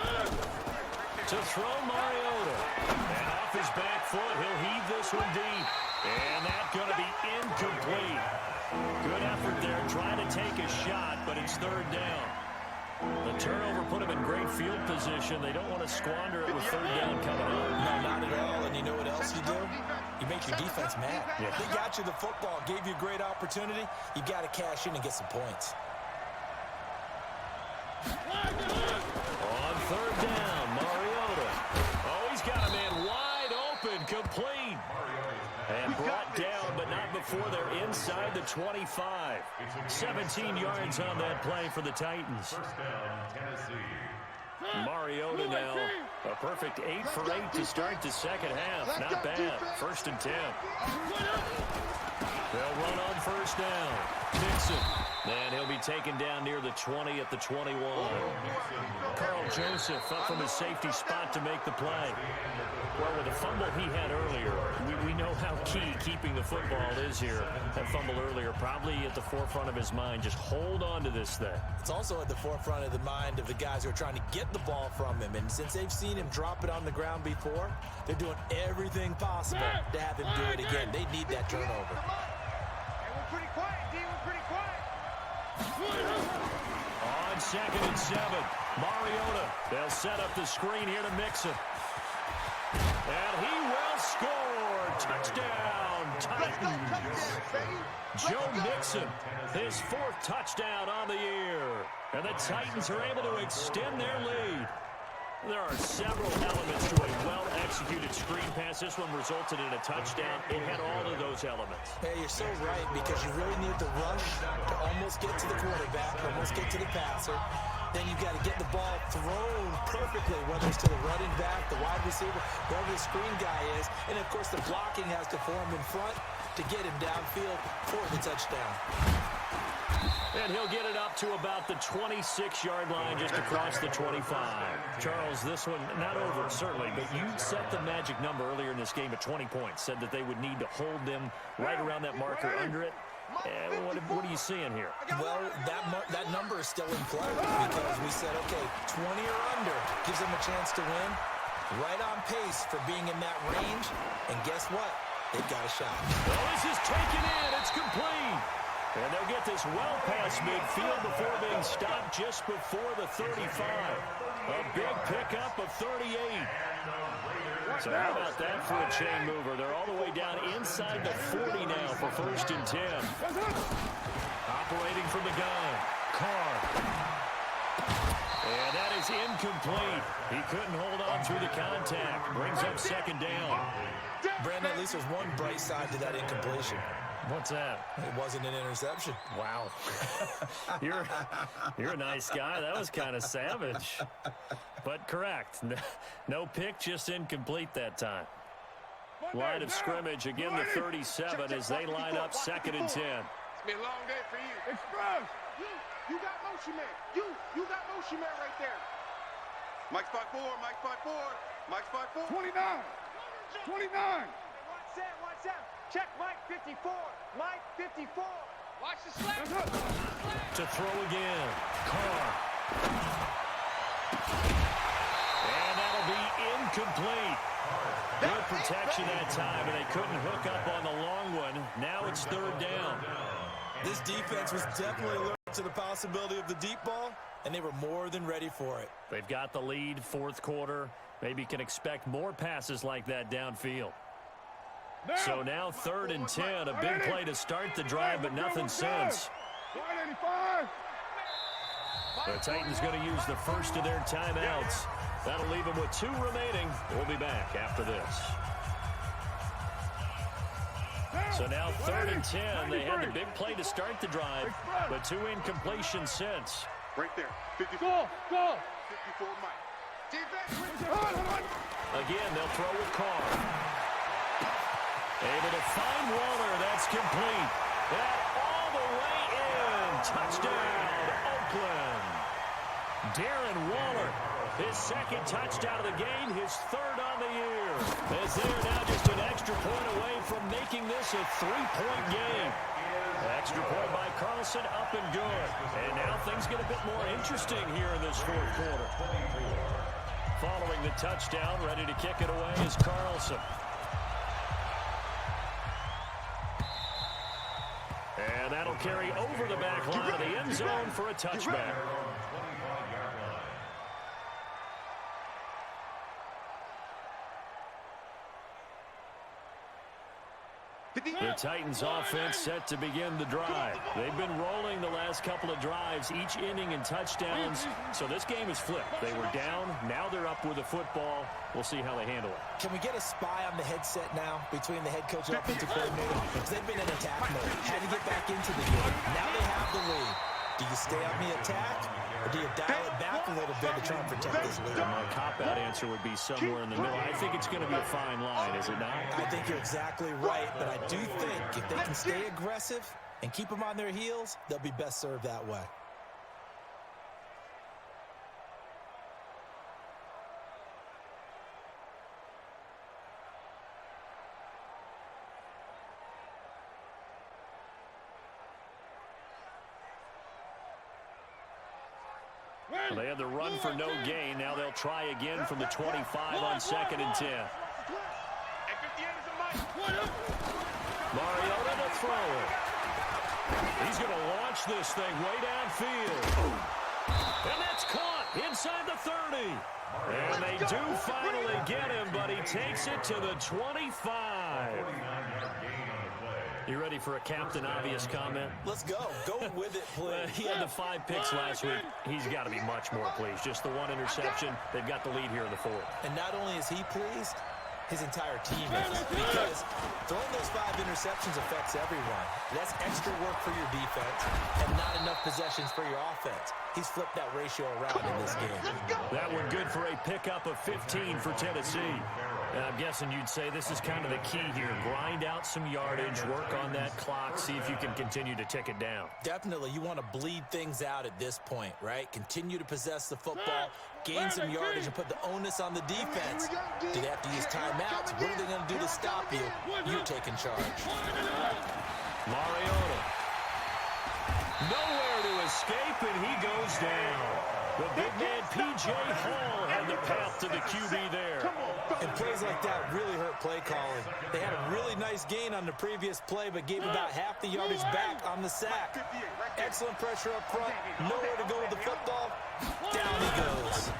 To throw Mariota. And off his back foot, he'll heave this one deep. And that's going to be incomplete. Good effort there, trying to take a shot, but it's 3rd down. The turnover put him in great field position. They don't want to squander it with 3rd down coming up. No, not at all. And you know what else you do? You make your defense mad. Yeah. They got you the football, gave you a great opportunity. You got to cash in and get some points. On 3rd down, Mariota. Oh, he's got a man wide open, complete. And brought down before they're inside the 25. 17 yards on that play for the Titans. First down, Tennessee. Mariota now. A perfect 8 for 8 to start the second half. Not bad. 1st and 10. They'll run on first down. Mixon. And he'll be taken down near the 20 at the 21. Carl Joseph up from his safety spot to make the play. Well, with the fumble he had earlier, we know how key keeping the football is here. That fumble earlier probably at the forefront of his mind. Just hold on to this thing. It's also at the forefront of the mind of the guys who are trying to get the ball from him. And since they've seen him drop it on the ground before, they're doing everything possible to have him do it again. They need that turnover. Hey, we're pretty quiet, D. We're pretty quiet. On 2nd and 7, Mariota. They'll set up the screen here to Mixon. And he will score. Touchdown, Titans. Joe Mixon, his 4th touchdown on the year. And the Titans are able to extend their lead. There are several elements to a well-executed screen pass. This one resulted in a touchdown. It had all of those elements. Hey, you're so right, because you really need the rush to almost get to the quarterback, almost get to the passer. Then you've got to get the ball thrown perfectly, whether it's to the running back, the wide receiver, wherever the screen guy is. And, of course, the blocking has to form in front to get him downfield for the touchdown. And he'll get it up to about the 26-yard line, just across the 25. Charles, this one, not over, certainly, but you set the magic number earlier in this game at 20 points, said that they would need to hold them right around that marker under it. What are you seeing here? Well, that number is still in play because we said, okay, 20 or under gives them a chance to win. Right on pace for being in that range. And guess what? They've got a shot. Well, this is taken in. It's complete. And they'll get this well past midfield before being stopped just before the 35. A big pickup of 38. So how about that for a chain mover? They're all the way down inside the 40 now for 1st and 10. Operating from the gun, Carr. And that is incomplete. He couldn't hold on through the contact. Brings up 2nd down. Brandon, at least there's one bright side to that incompletion. What's that? It wasn't an interception. Wow. You're a nice guy. That was kind of savage. But correct. No pick, just incomplete that time. Line of scrimmage, again the 37 as they line up 2nd and 10. It's been a long day for you. Express. You got motion man. You got motion man right there. Mike spot 4, Mike spot 4, Mike spot 4. 29. 29. Watch that. Check Mike 54. Mike 54. Watch the slap. To throw again. Carr. And that'll be incomplete. Good protection that time, and they couldn't hook up on the long one. Now it's 3rd down. This defense was definitely alert to the possibility of the deep ball, and they were more than ready for it. They've got the lead, 4th quarter. Maybe can expect more passes like that downfield. So now 3rd and 10, a big play to start the drive, but nothing since. The Titans going to use the first of their timeouts. That'll leave them with 2 remaining. We'll be back after this. So now 3rd and 10. They had the big play to start the drive, but 2 incompletions since. Right there. 54. Go. 54 Mike. Again, they'll throw with Carr. Able to find Waller. That's complete. And all the way in. Touchdown, Oakland. Darren Waller, his 2nd touchdown of the game, his 3rd on the year. As they're now just an extra point away from making this a 3-point game. Extra point by Carlson, up and good. And now things get a bit more interesting here in this 4th quarter. Following the touchdown, ready to kick it away is Carlson. And that'll carry over the back line of the end zone for a touchback. The Titans offense set to begin the drive. They've been rolling the last couple of drives, each inning in touchdowns. So this game is flipped. They were down. Now they're up with the football. We'll see how they handle it. Can we get a spy on the headset now between the head coach and offensive coordinator? Because they've been in attack mode. Had to get back into the game. Now they have the lead. Do you stay on the attack, or do you dial it back a little bit to try and protect this lead? My cop-out answer would be somewhere in the middle. I think it's going to be a fine line, is it not? I think you're exactly right, but I do think if they can stay aggressive and keep them on their heels, they'll be best served that way. Well, they had the run for no gain. Now they'll try again from the 25 on 2nd and 10. Mariota to throw it. He's going to launch this thing way downfield. And that's caught inside the 30. And they do finally get him, but he takes it to the 25. You ready for a Captain Obvious comment? Let's go. Go with it, please. He had the 5 picks last week. He's got to be much more pleased. Just the 1 interception. They've got the lead here in the 4th. And not only is he pleased, his entire team is. Because throwing those 5 interceptions affects everyone. That's extra work for your defense and not enough possessions for your offense. He's flipped that ratio around in this game. That one good for a pickup of 15 for Tennessee. And I'm guessing you'd say this is kind of the key here. Grind out some yardage, work on that clock, see if you can continue to tick it down. Definitely. You want to bleed things out at this point, right? Continue to possess the football, gain some yardage, and put the onus on the defense. Do they have to use timeouts? What are they going to do to stop you? You're taking charge. Mariota. Nowhere to escape, and he goes down. The big man, P.J. Hall, had the path to the QB there. And plays like that really hurt play calling. They had a really nice gain on the previous play, but gave about half the yardage back on the sack. Excellent pressure up front. Nowhere to go with the football. Down he goes.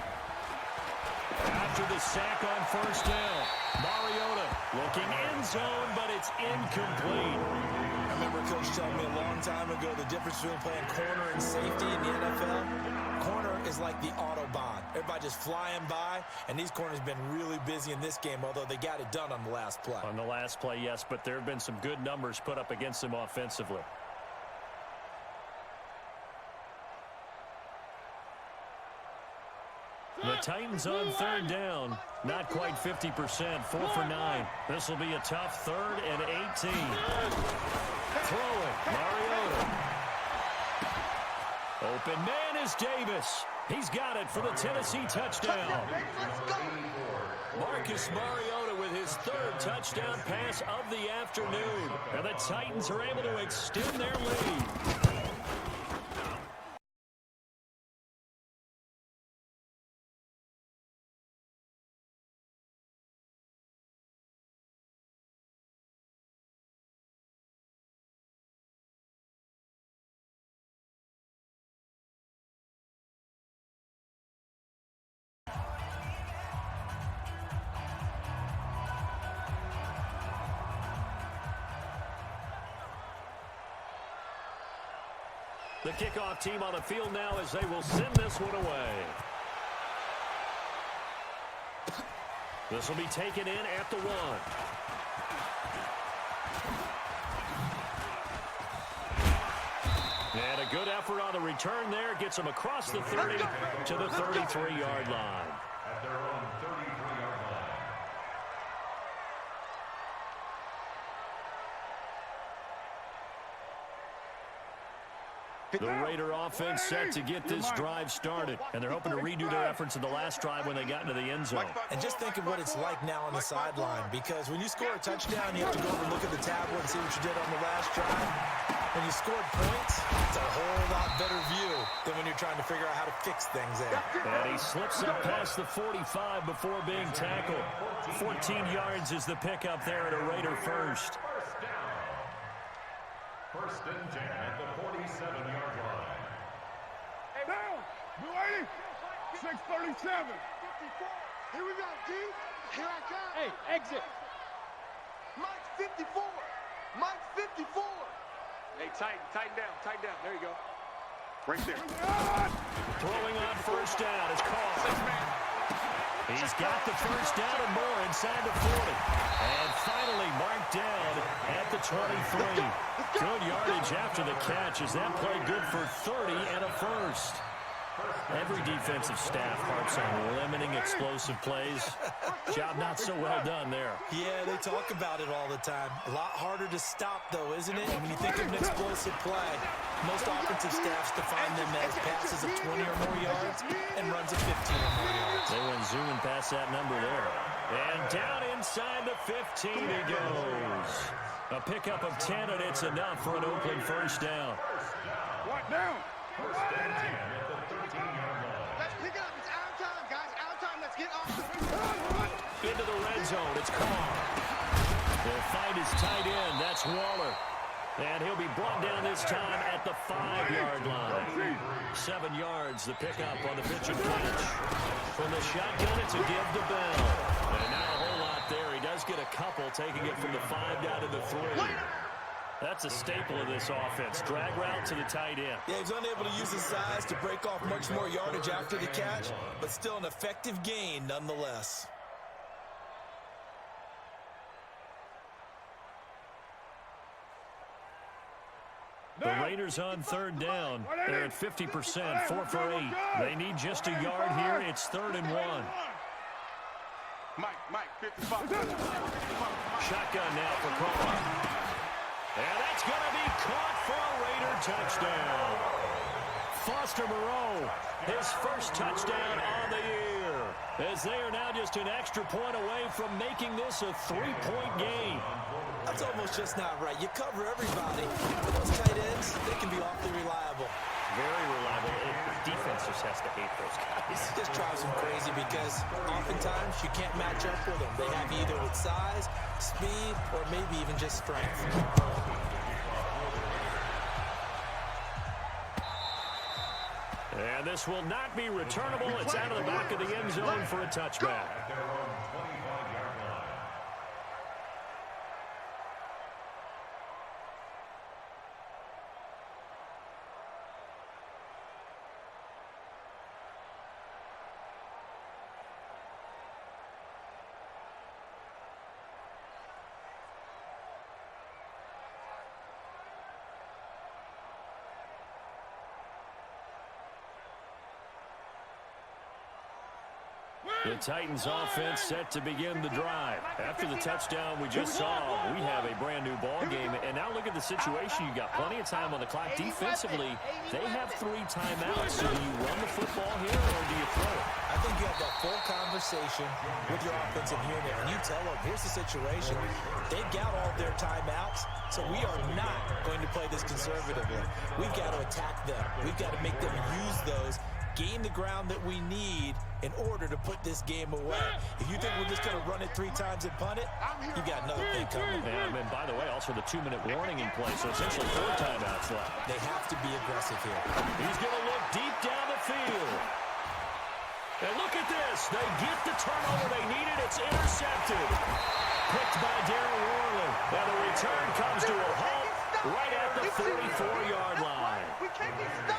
After the sack on 1st down, Mariota looking end zone, but it's incomplete. I remember Coach telling me a long time ago the difference between playing corner and safety in the NFL. Corner is like the Autobahn. Everybody just flying by, and these corners have been really busy in this game, although they got it done on the last play. On the last play, yes, but there have been some good numbers put up against them offensively. The Titans on 3rd down. Not quite 50%. 4 for 9. This will be a tough 3rd and 18. Throw it. Mariota. Open man is Davis. He's got it for the Tennessee touchdown. Marcus Mariota with his 3rd touchdown pass of the afternoon. And the Titans are able to extend their lead. The kickoff team on the field now as they will send this one away. This will be taken in at the 1. And a good effort on the return there. Gets him across the 30 to the 33-yard line. At their own 33-yard line. The Raider offense set to get this drive started, and they're hoping to redo their efforts in the last drive when they got into the end zone. And just think of what it's like now on the sideline, because when you score a touchdown, you have to go over and look at the tablet and see what you did on the last drive. When you scored points, it's a whole lot better view than when you're trying to figure out how to fix things there. And he slips up past the 45 before being tackled. 14 yards is the pickup there at a Raider first. First and 10 at the 47-yard line. Hey, down! Blue 80! 637! Here we go, D! Here I come! Hey, exit! Mike 54! Mike 54. Hey, tighten down. There you go. Right there. Throwing on first down is called. He's got the first down and more inside the 40. And finally marked down at the 23. Good yardage after the catch as that play good for 30 and a first. Every defensive staff harps on limiting explosive plays. Job not so well done there. Yeah, they talk about it all the time. A lot harder to stop, though, isn't it? And when you think of an explosive play, most offensive staffs define them as passes of 20 or more yards and runs of 15 or more yards. They went zooming past that number there. And down inside the 15 he goes. A pickup of 10, and it's enough for an Oakland first down. What down? First and 10 at the 13-yard line. Let's pick it up. It's out of time, guys. Out of time. Let's get off. Into the red zone. It's Carr. They'll find his tight end. That's Waller. And he'll be brought down this time at the 5-yard line. 7 yards, the pickup on the pitch and catch. From the shotgun, it's a give to Bell. And not a whole lot there. He does get a couple, taking it from the 5 down to the 3. That's a staple of this offense. Drag route to the tight end. Yeah, he's unable to use his size to break off much more yardage after the catch, but still an effective gain nonetheless. The Raiders on third down. They're at 50%, 4 for 8. They need just a yard here. It's 3rd and 1. Mike, 55. Shotgun now for Carr. And that's going to be caught for a Raider touchdown. Foster Moreau, his first touchdown on the year. As they are now just an extra point away from making this a 3-point game. That's almost just not right. You cover everybody. Those tight ends, they can be awfully reliable. Very reliable. Defense just has to hate those guys. It just drives them crazy because oftentimes you can't match up with them. They have either with size, speed, or maybe even just strength. And this will not be returnable. It's out of the back of the end zone for a touchback. At their own 25-yard line. The Titans offense set to begin the drive. After the touchdown we just saw, we have a brand new ball game. And now look at the situation. You got plenty of time on the clock. Defensively, they have 3 timeouts. So do you run the football here or do you throw it? I think you have that full conversation with your offensive unit, and you tell them, here's the situation. They've got all their timeouts, so we are not going to play this conservatively. We've got to attack them. We've got to make them use those, gain the ground that we need in order to put this game away. If you think we're just going to run it 3 times and punt it, you got another thing coming. And by the way, also the 2-minute warning in play, so essentially 4 timeouts left. They have to be aggressive here. He's going to look deep down the field. And look at this. They get the turnover they needed. It's intercepted. Picked by Darren Worley. And the return comes to a halt right at the 44-yard line.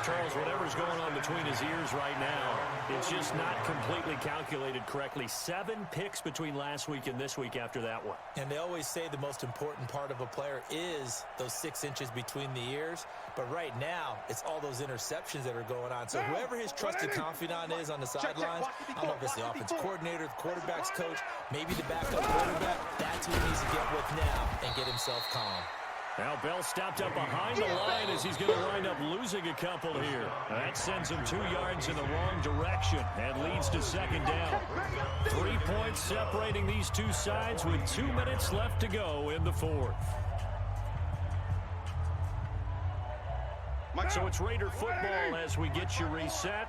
Charles, whatever's going on between his ears right now, it's just not completely calculated correctly. 7 picks between last week and this week after that one. And they always say the most important part of a player is those 6 inches between the ears. But right now, it's all those interceptions that are going on. So whoever his trusted confidant is on the sidelines, I don't know if it's the offense coordinator, the quarterback's coach, maybe the backup quarterback, that's who he needs to get with now and get himself calm. Now Bell stopped up behind the line as he's going to wind up losing a couple here. That sends him 2 yards in the wrong direction and leads to 2nd down. 3 points separating these two sides with 2 minutes left to go in the 4th. So it's Raider football as we get you reset.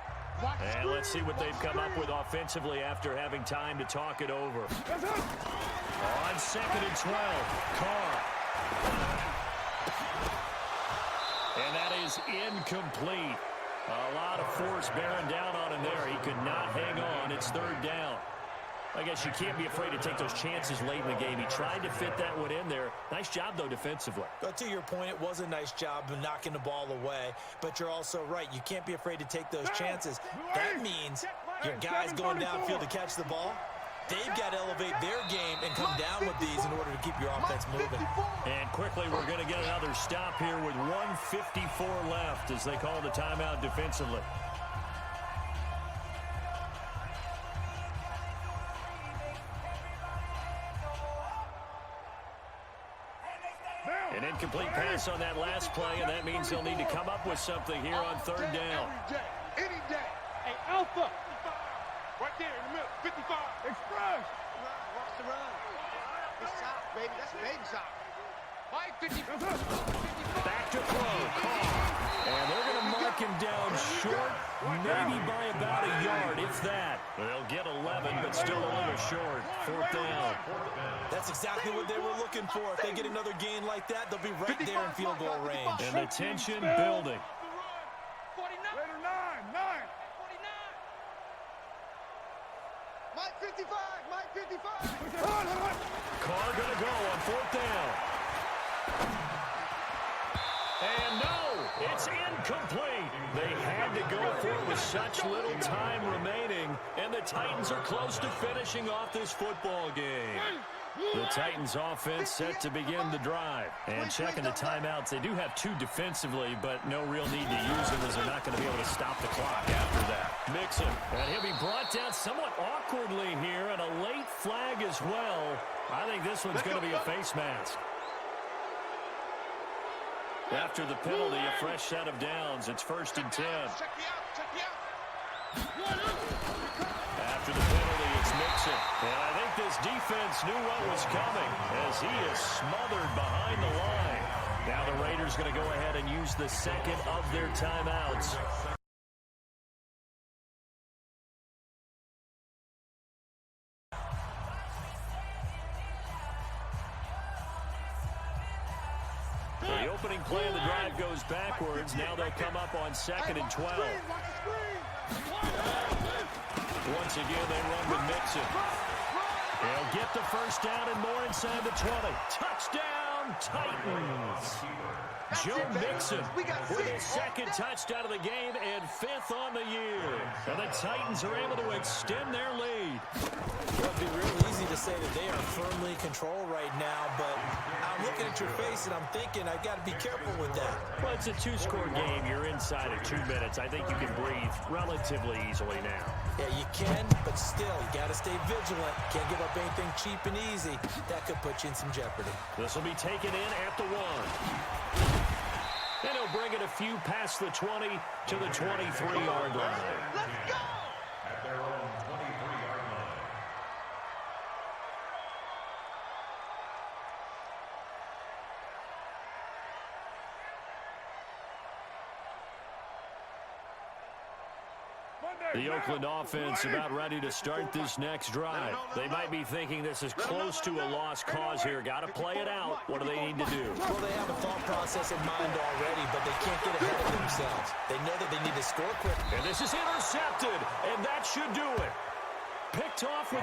And let's see what they've come up with offensively after having time to talk it over. On 2nd and 12, Carr. And that is incomplete. A lot of force bearing down on him there. He could not hang on. It's 3rd down. I guess you can't be afraid to take those chances late in the game. He tried to fit that one in there. Nice job, though, defensively. But to your point, it was a nice job of knocking the ball away. But you're also right. You can't be afraid to take those chances. That means your guys going downfield to catch the ball, they've got to elevate their game and come down with these in order to keep your offense moving. And quickly, we're going to get another stop here with 1:54 left as they call the timeout defensively. An incomplete pass on that last play, and that means they'll need to come up with something here on third down. Any day. Hey, Alpha. Right there in the middle, 55. Express. Watch the run. It's sock, baby. That's baby sock. Mike, 50. Back to throw, Carr. And they're going to mark him down short, maybe by about a yard, if that. They'll get 11, but still a little short. Fourth down. That's exactly what they were looking for. If they get another gain like that, they'll be right there in field goal range. And the tension building. 49. Later, 9. 49. Mike 55. Mike 55. Carr going to go on fourth down. And no, it's incomplete. They had to go for it with such little time remaining, and the Titans are close to finishing off this football game. The Titans offense set to begin the drive. And checking the timeouts, they do have 2 defensively, but no real need to use them as they're not going to be able to stop the clock after that. Mixon, and he'll be brought down somewhat awkwardly here, and a late flag as well. I think this one's going to be a face mask. After the penalty, a fresh set of downs. It's 1st and 10. Check me out. Check me out. After the penalty, it's Mixon. And I think this defense knew what was coming as he is smothered behind the line. Now the Raiders going to go ahead and use the second of their timeouts. The opening play of the drive goes backwards. Now they'll come up on 2nd and 12. Once again, they run with Mixon. They'll get the first down and more inside the 20. Touchdown, Titans. Joe Mixon with his 2nd touchdown of the game and 5th on the year. And the Titans are able to extend their lead. It would be real easy to say that they are firmly in control right now, but I'm looking at your face and I'm thinking I've got to be careful with that. Well, it's a 2-score game. You're inside of 2 minutes. I think you can breathe relatively easily now. Yeah, you can, but still, you got to stay vigilant. Can't give up anything cheap and easy. That could put you in some jeopardy. This will be taken in at the 1. And he'll bring it a few past the 20 to the 23-yard line. Let's go. At their own 23-yard line. The Oakland offense about ready to start this next drive. They might be thinking this is close to a lost cause here. Got to play it out. What do they need to do? Well, they have a thought process in mind already, but they can't get ahead of themselves. They know that they need to score quick. And this is intercepted, and that should do it. Picked off with